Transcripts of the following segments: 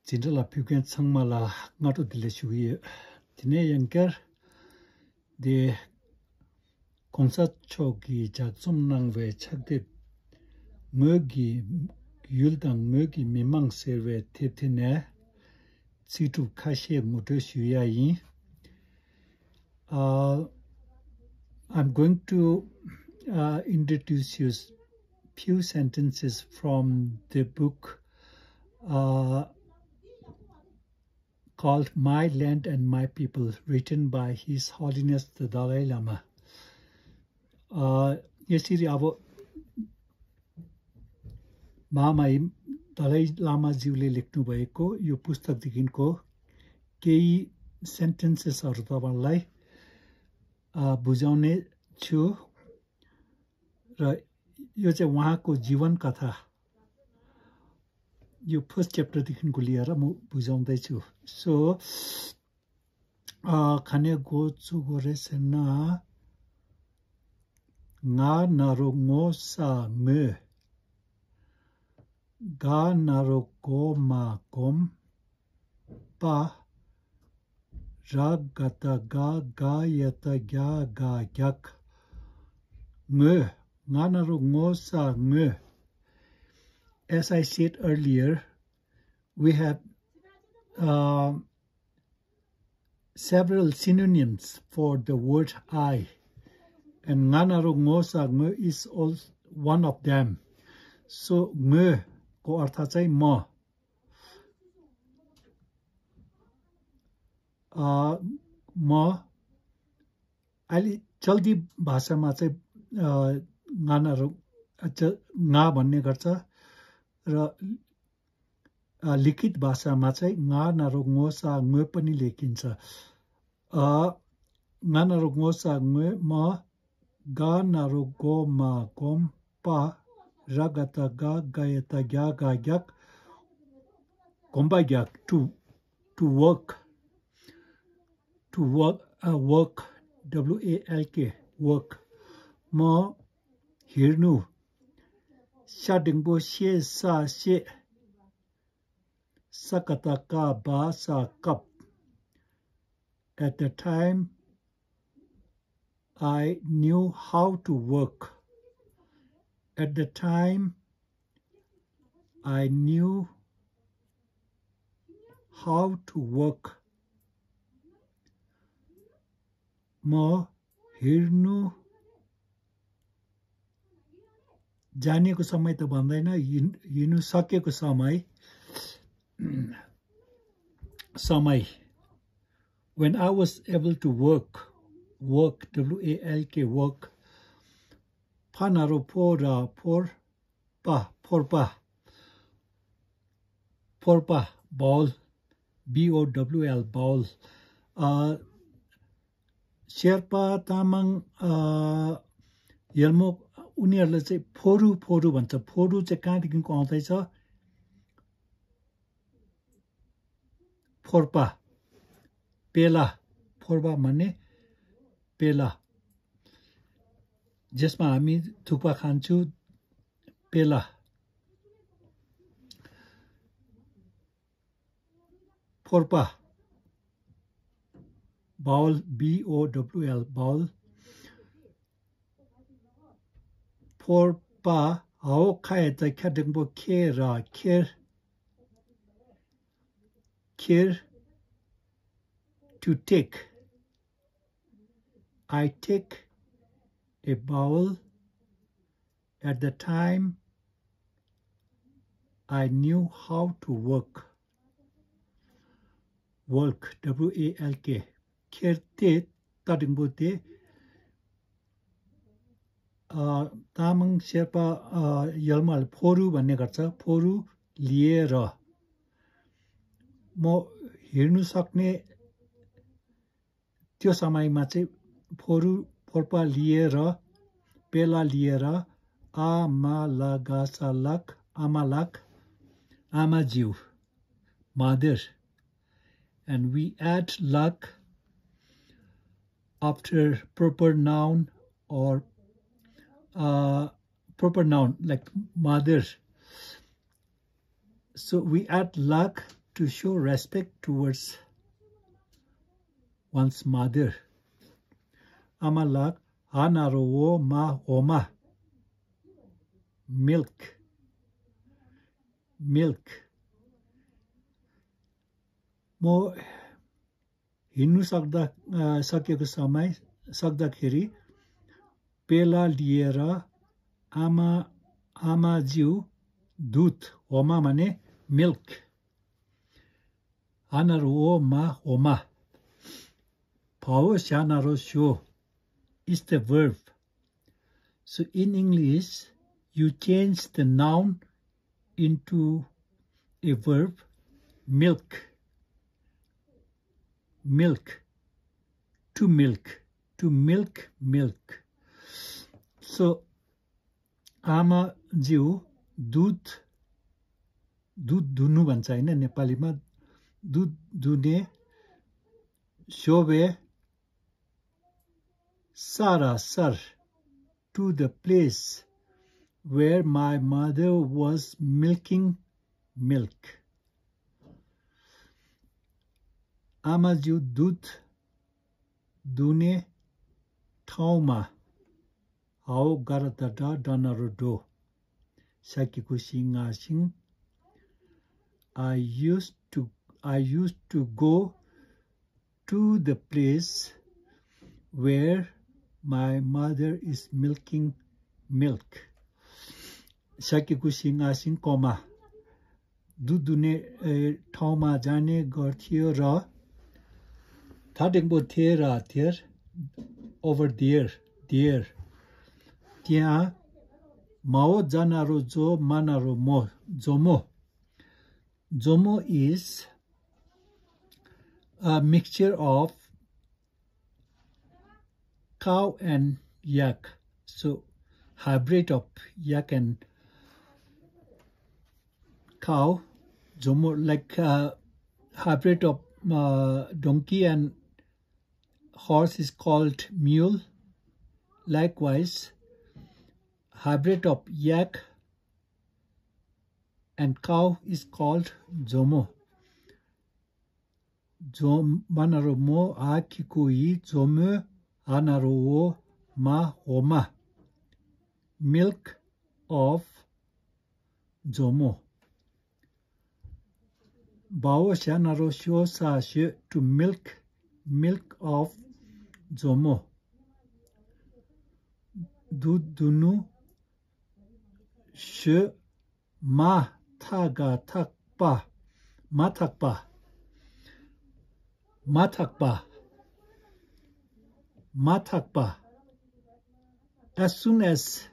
진짜라 표현 상말라 나도 들려주기 진에 연결 데 공사 쪽이 자좀낭외 찾듯 먹이 율당 먹이 미망 세베 테티네 시투 카시에 모두 쉬야이 I'm going to introduce you few sentences from the book called My Land and My People, written by His Holiness the Dalai Lama. यसरी अब महामहिम दलाई लामाज्यूले लेख्नु भएको यो पुस्तकदेखिको केही सेन्टेन्सेसहरु तपाईलाई बुझाउने छु र यो चाहिँ उहाँको जीवन कथा यो फर्स्ट च्याप्टर देखिको लिएर म बुझाउँदै छु सो खाने गोचु गोरेसेना nga naro ngo sa nge ga naro ko ma kom pa ra gata ga ga yata gya ga gyak nge nga naro ngo sa nge. As I said earlier, we have several synonyms for the word I. And nganaro ngo sa nge is also one of them. So nge ko artha chai ma. Ma ali jaldi भाषामा चाहिँ nganaro nga भन्ने गर्छ र लिखित भाषामा चाहिँ nganaro ngo sa nge पनि लेखिन्छ. nganaro ngo sa nge ma ga naro go ma gom pa ragata ga gayata gya ga gyak gomba gyak to work work WALK work ma hirnu shadingbo she sa she sakata ka ba sa kap. At the time I knew how to work. At the time, I knew how to work. Ma hirnu जानेको समय त भन्दैन हिँड्नु सकेको समय when I was able to work WALK work panaro pora porpa ball BOWL ball Sherpa Tamang Yelmo उनीहरुले चाहिँ फोरु भन्छ फोरु चाहिँ कहाँदेखिको आउँदैछ फोरपा पेला फोरपा भन्ने पेला जसमा हामी थुक्पा खान्छौ पेला फोरपा बाउल BOWL बाउल फोरपा हाउ खाए त ख्यादङबो खेरा खेर to take. I take a bowl. At the time, I knew how to work. Work, WALK. Kerte tadingbote. Tamang Sherpa Yalmal Poru भन्ने गर्छ फोरु लिएर म हिँड्नु सक्ने त्यो समयमा चाहिँ फोरपा लिएर पेला लिएर आमालाक आमाज्यू mother and we add lak after proper noun or proper noun like mother. So we add lak to show respect towards one's mother. Amalak anaro o ma oma. Milk. Milk. Mo हिँड्नु सकेको समय सक्दाखेरि पेला लिएर आमाज्यू दूध होमा माने milk आनारो ओ मा होमा भाव शानारो show is the verb. So in English you change the noun into a verb. Milk. Milk. To milk. To milk. Milk. So आमा ज्यू दूध दुनु भन्छ हैन नेपालीमा दूध दुने शोभे Sarasar to the place where my mother was milking milk. आमाज्यू दूध दुने ठाउँमा हाउ गारतटा डनरो डो सकेको सिंगासिङ I used to go to the place where my mother is milking milk. सकेको सिंगासिङ कोमा दूध दुने ठाउँमा जाने गर्थ्यो र थाटेको थिए र थिएर over there त्यहाँ माओ जानारो जो मानारो मो Jomo is a mixture of cow and yak, so hybrid of yak and cow. Zomo like hybrid of donkey and horse is called mule. Likewise, hybrid of yak and cow is called zomo. Manaro mo akikui zomo anaro ma homa. Milk of zomo. Bao shanaro sho sa she to milk of zomo. Dunu she ma taga takpa. Matakpa. As soon as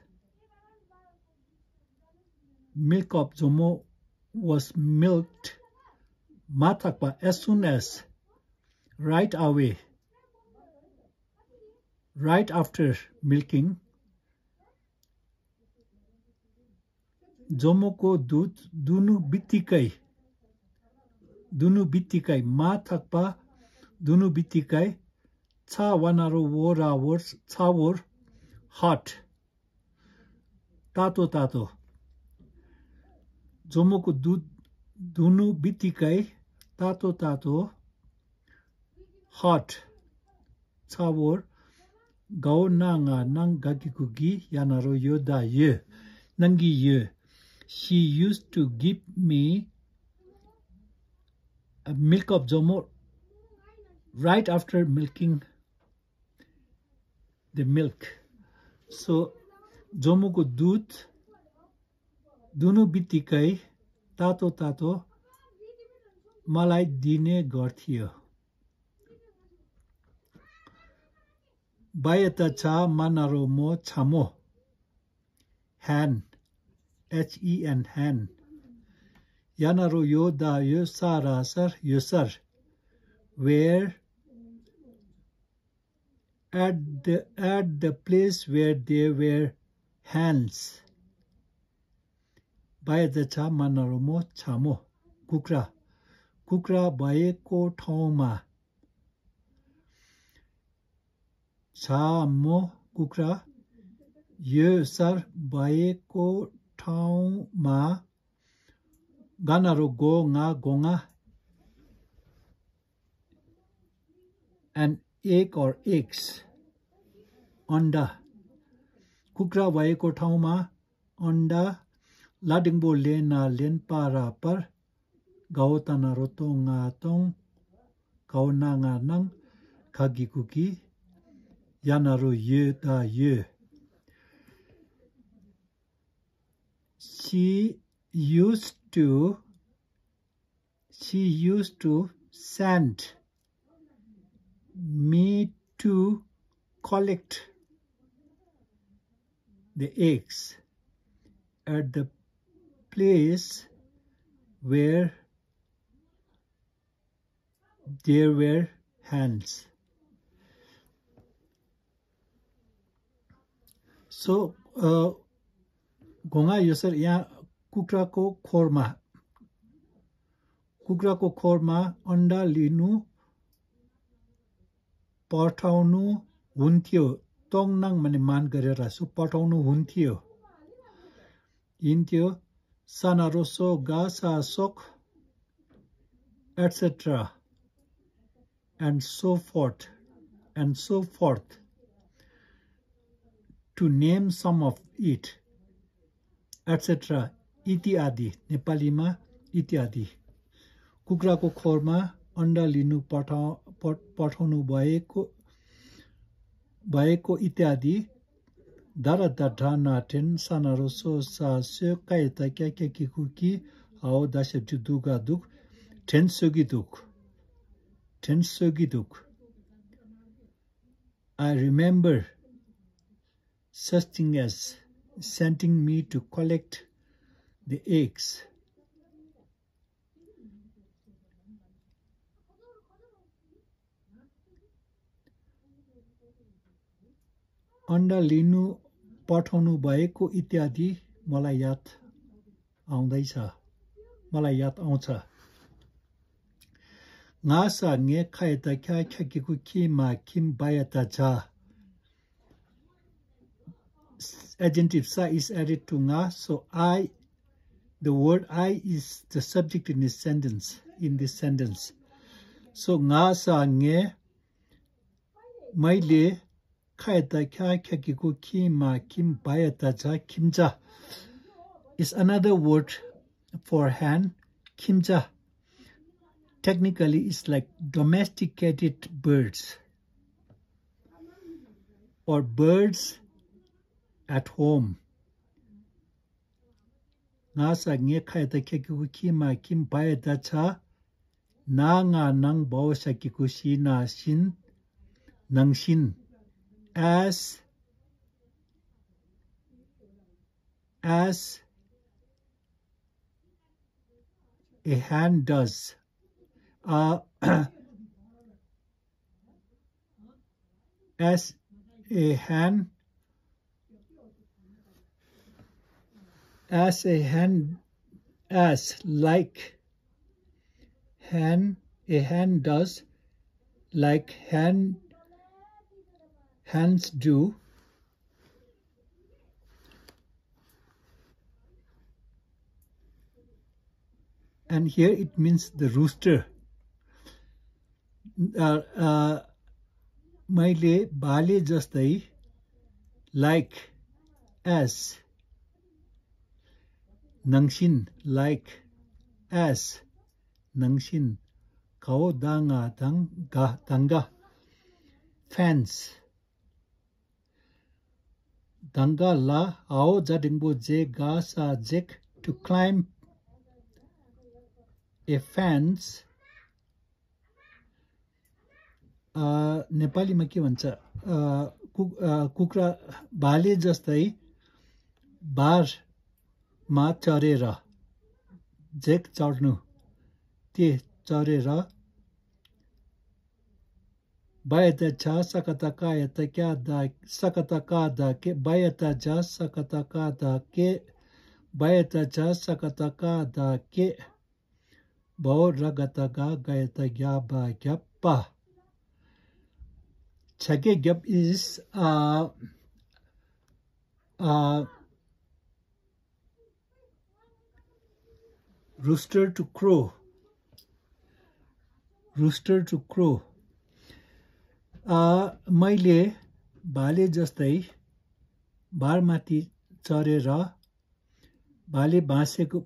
milk of zomo was milked, matakpa, as soon as, right away, right after milking, zomo ko दूध दुनु बित्तिकै matakpa दुनु बित्तिकै चा वनारो वोरावर्स छावर hot तातो जोमोको दूध दुनु बित्तिकै तातो hot छावर गाउ नांगा नंगाकिकुगी यानारो योदा ye nangi ye. She used to give me a milk of zomo right after milking the milk. So zomo ko दूध दुनु बित्तिकै तातो मलाई दिने गर्थ्यो. बायता चा मानारो मो छामो. Hen. Hen, hen. Yanaro yoda yosarasar yosar. Where at the place where there were hens. Bayada cha manaromo chamo. Kukra bayeko ठाउँमा. Chamo kukra yosar bayeko ठाउँमा गानारो go nga gonga an egg or eggs. Anda. Kukra भएको ठाउँमा अन्डा लाडिङबो लेना lane पारा पर गाउतना रोतो ngatong gauna nganang khagi kuki yanaro ye da ye. She used to send me to collect the eggs at the place where there were hens. So, gonga yosar ya kukrako khorma anda linu पठाउनु हुन्थ्यो तोङनाङ माने मान गरेर so पठाउनु हुन्थ्यो इन्थ्यो सानारोसो गासा सोक etc and so forth to name some of it etc इत्यादि नेपालीमा इत्यादि कुखुराको खोरमा अन्डा लिनु पठाउनु भएको इत्यादि दारादानाटेन सानारोसो सास्यो कायता क्याक्याकिकुकी आओ दासेब्जु दुगादुक Tensogiduk. I remember such thing as sending me to collect the eggs. अन्डा लिनु पठाउनु भएको इत्यादि मलाई याद आउँछ ngasa nge khaita kya khakiku kima kim bayata cha adjective sa is added to nga so the word I is the subject in this sentence so ngasa nge maile khaita kya khakiku kima kim bayata cha kimja is another word for hen kimja technically it's like domesticated birds or birds at home ngasa nge khaita khekiku kima kim bayata cha nanga nang bawsa kikushi na shin nangshin as a hen does as like a hen does like hens do and here it means the rooster मैले भाले जस्तै like as nangshin kao danga danga fans danga la ao jadingbo je ga sa jek to climb a fence नेपालीमा के भन्छ कुखुरा भाले जस्तै बारमा चढेर जेक चढ्नु ते चढेर बायता छ सकतका यता क्या दा सकतका दा के बायता छ सकतका दा के बायता छ सकतका दा के भौ रगतगा गयता ग्या बा ग्याप्पा Chage gyap is rooster to crow. मैले भाले जस्तै बारमाथि चढेर भाले बाँसेको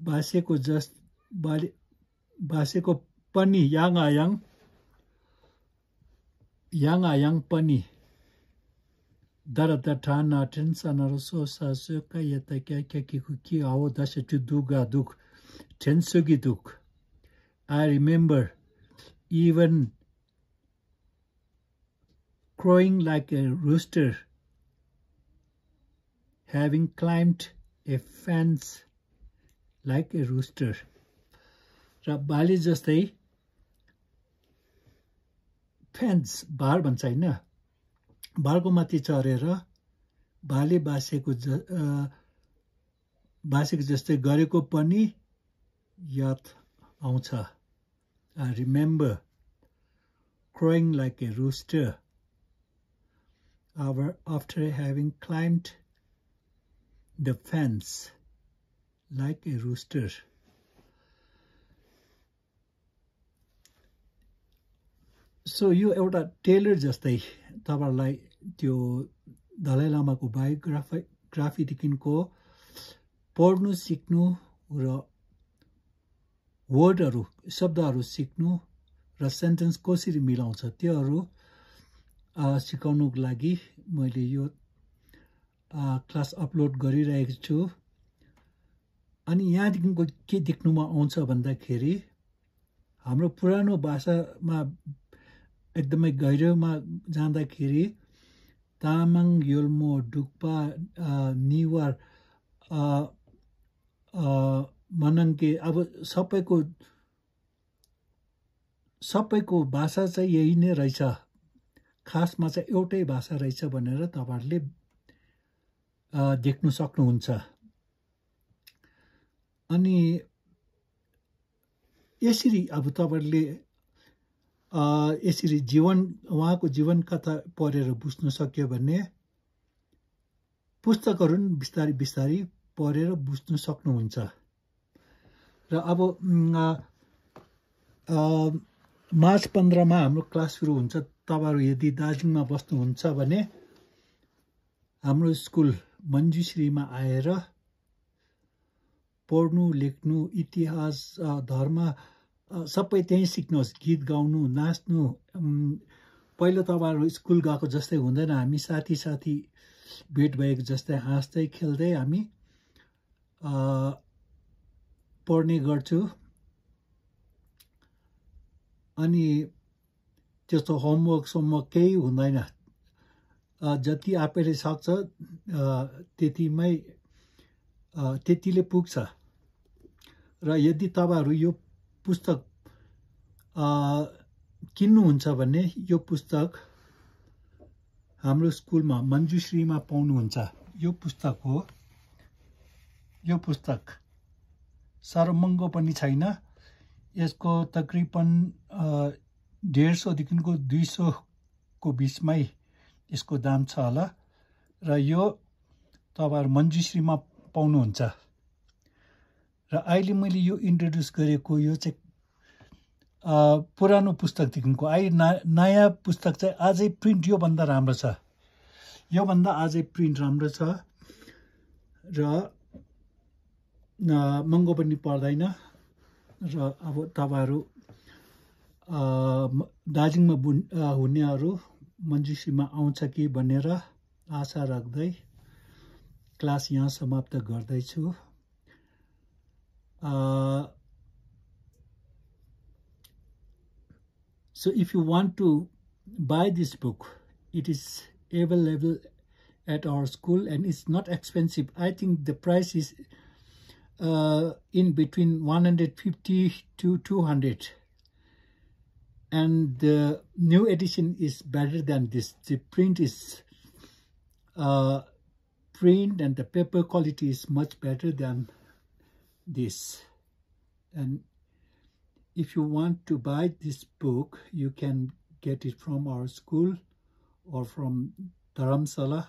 पनि याङ पनि Daradatan sanaraso sasuka yatakaki ao dashachuduga duk tensugi duk. I remember even crowing like a rooster, having climbed a fence like a rooster. र बाली जस्तै फेन्स बार भन्छ हैन बारको माथि चढेर भाले बासेको जस्तै गरेको पनि याद आउँछ. I remember crowing like a rooster after having climbed the fence like a rooster. So यो एउटा टेलर जस्तै तपाईहरुलाई त्यो दलाई लामाको बायोग्राफीदेखिको पढ्नु सिक्नु र वर्डहरु शब्दहरु सिक्नु र सेन्टेन्स कसरी मिलाउँछ त्योहरु सिकाउनुको लागि मैले यो क्लास अपलोड गरिरहेको छु. अनि यहाँदेखिको के देख्नुमा आउँछ भन्दाखेरि हाम्रो पुरानो भाषामा एकदमै गहिरोमा जाँदाखेरि तामाङ योल्मो डुक्पा निवार मनाङ्के अब सबैको भाषा चाहिँ यही नै रहेछ, खासमा चाहिँ एउटै भाषा रहेछ भनेर तपाईहरुले देख्न सक्नुहुन्छ. अनि यसरी अब तपाईहरुले यसरी उहाँको जीवन कथा पढेर बुझ्न सक्यो भने पुस्तकहरु बिस्तारै बिस्तारै पढेर बुझ्न सक्नुहुन्छ. र अब मार्च 15 मा हाम्रो क्लास सुरु हुन्छ. तपाईहरु यदि दार्जिलिङमा बस्नुहुन्छ भने हाम्रो स्कुल मञ्जुश्रीमा आएर पढ्नु लेख्नु इतिहास धर्म सबै त्यही सिक्नुहोस्. गीत गाउनु नाच्नु पहिलो तपाईहरु स्कुल गएको जस्तै हुँदैन. हामी साथी साथी भेट भएको जस्तै हाँस्दै खेल्दै हामी पढ्ने गर्छु. अनि त्यस्तो होमवर्क केही हुँदैन. जति आफैले सक्छ त्यतिले पुग्छ. र यदि तपाईहरु यो पुस्तक किन्नुहुन्छ भने यो पुस्तक हाम्रो स्कुलमा मञ्जुश्रीमा पाउनुहुन्छ. यो पुस्तक हो. यो पुस्तक साह्रो महँगो पनि छैन. यसको तकरिबन 150 देखिको 200 को बीचमै यसको दाम छ होला. र यो तपाईहरु मञ्जुश्रीमा पाउनुहुन्छ. र अहिले मैले यो इन्ट्रोड्युस गरेको यो चाहिँ पुरानो पुस्तकदेखिको नयाँ पुस्तक चाहिँ अझै प्रिन्ट यो भन्दा राम्रो छ. यो भन्दा अझै प्रिन्ट राम्रो छ र महँगो पनि पर्दैन. र अब तपाईहरु दार्जिलिङमा हुनेहरु मञ्जुश्रीमा आउँछ कि भनेर आशा राख्दै क्लास यहाँ समाप्त गर्दैछु. So if you want to buy this book, it is available at our school and it's not expensive. I think the price is in between 150 to 200. And the new edition is better than this. The print is print and the paper quality is much better than this. And if you want to buy this book, you can get it from our school or from Dharamsala.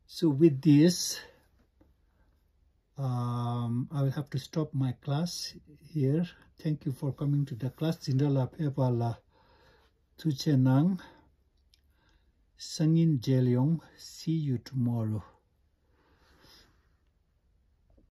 So with this, I will have to stop my class here. Thank you for coming to the class. Jindala Pepala Tuchenang, Sangin Jelyong. See you tomorrow.